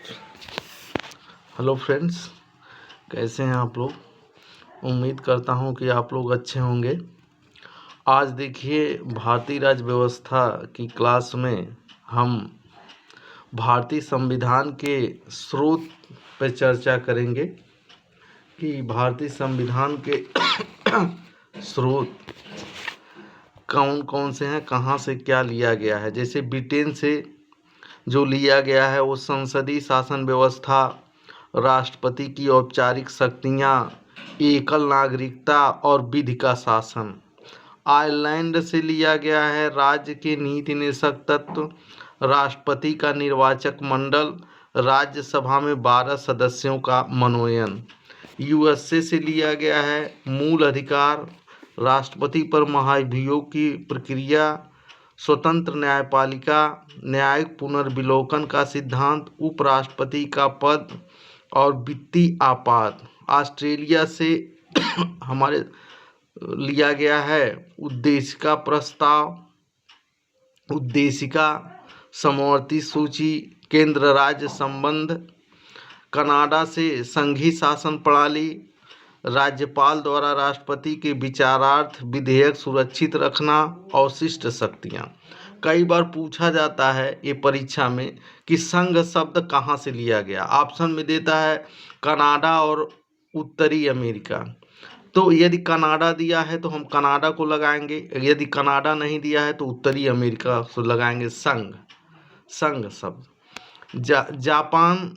Hello friends, कैसे हैं आप लोग। उम्मीद करता हूं कि आप लोग अच्छे होंगे। आज देखिए, भारतीय राज्य व्यवस्था की क्लास में हम भारतीय संविधान के स्रोत पर चर्चा करेंगे कि भारतीय संविधान के स्रोत कौन कौन से हैं, कहां से क्या लिया गया है। जैसे ब्रिटेन से जो लिया गया है वो संसदीय शासन व्यवस्था, राष्ट्रपति की औपचारिक शक्तियाँ, एकल नागरिकता और विधि का शासन। आयरलैंड से लिया गया है राज्य के नीति निदेशक तत्व, राष्ट्रपति का निर्वाचक मंडल, राज्यसभा में 12 सदस्यों का मनोनयन। यूएसए से लिया गया है मूल अधिकार, राष्ट्रपति पर महाभियोग की प्रक्रिया, स्वतंत्र न्यायपालिका, न्यायिक पुनर्विलोकन का सिद्धांत, उपराष्ट्रपति का पद और वित्तीय आपात। ऑस्ट्रेलिया से हमारे लिया गया है उद्देशिका प्रस्ताव, उद्देशिका, समवर्ती सूची, केंद्र राज्य संबंध। कनाडा से संघीय शासन प्रणाली, राज्यपाल द्वारा राष्ट्रपति के विचारार्थ विधेयक सुरक्षित रखना, अवशिष्ट शक्तियाँ। कई बार पूछा जाता है ये परीक्षा में कि संघ शब्द कहाँ से लिया गया। ऑप्शन में देता है कनाडा और उत्तरी अमेरिका। तो यदि कनाडा दिया है तो हम कनाडा को लगाएंगे, यदि कनाडा नहीं दिया है तो उत्तरी अमेरिका को लगाएंगे। संघ शब्द। जापान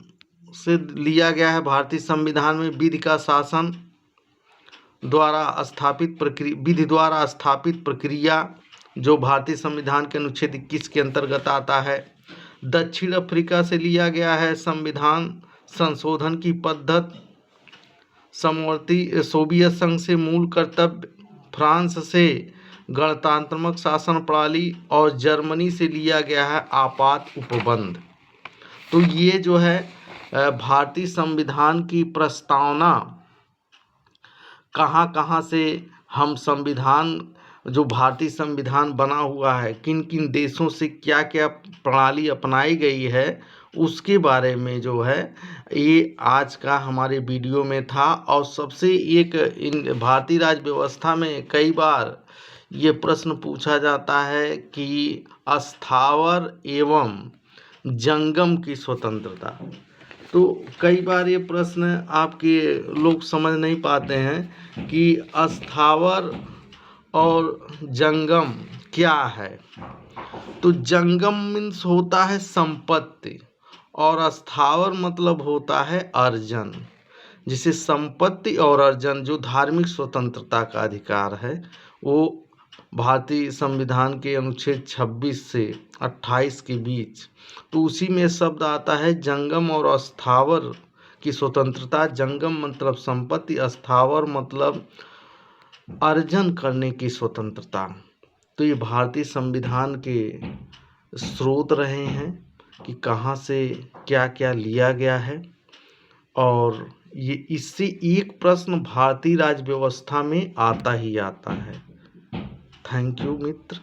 से लिया गया है भारतीय संविधान में विधि का शासन द्वारा स्थापित विधि द्वारा स्थापित प्रक्रिया, जो भारतीय संविधान के अनुच्छेद 21 के अंतर्गत आता है। दक्षिण अफ्रीका से लिया गया है संविधान संशोधन की पद्धति, समवर्ती सोवियत संघ से मूल कर्तव्य, फ्रांस से गणतंत्रात्मक शासन प्रणाली और जर्मनी से लिया गया है आपात उपबंध। तो ये जो है भारतीय संविधान की प्रस्तावना, कहाँ कहाँ से हम संविधान, जो भारतीय संविधान बना हुआ है, किन किन देशों से क्या क्या प्रणाली अपनाई गई है, उसके बारे में जो है ये आज का हमारे वीडियो में था। और सबसे एक इन भारतीय राज्य व्यवस्था में कई बार ये प्रश्न पूछा जाता है कि स्थावर एवं जंगम की स्वतंत्रता। तो कई बार ये प्रश्न आपके लोग समझ नहीं पाते हैं कि स्थावर और जंगम क्या है। तो जंगम मीन्स होता है संपत्ति और स्थावर मतलब होता है अर्जन। जिसे संपत्ति और अर्जन, जो धार्मिक स्वतंत्रता का अधिकार है, वो भारतीय संविधान के अनुच्छेद 26 से 28 के बीच, तो उसी में शब्द आता है जंगम और स्थावर की स्वतंत्रता। जंगम मतलब संपत्ति, स्थावर मतलब अर्जन करने की स्वतंत्रता। तो ये भारतीय संविधान के स्रोत रहे हैं कि कहाँ से क्या क्या लिया गया है। और ये इससे एक प्रश्न भारतीय राज्य व्यवस्था में आता ही आता है। Thank you Mitra.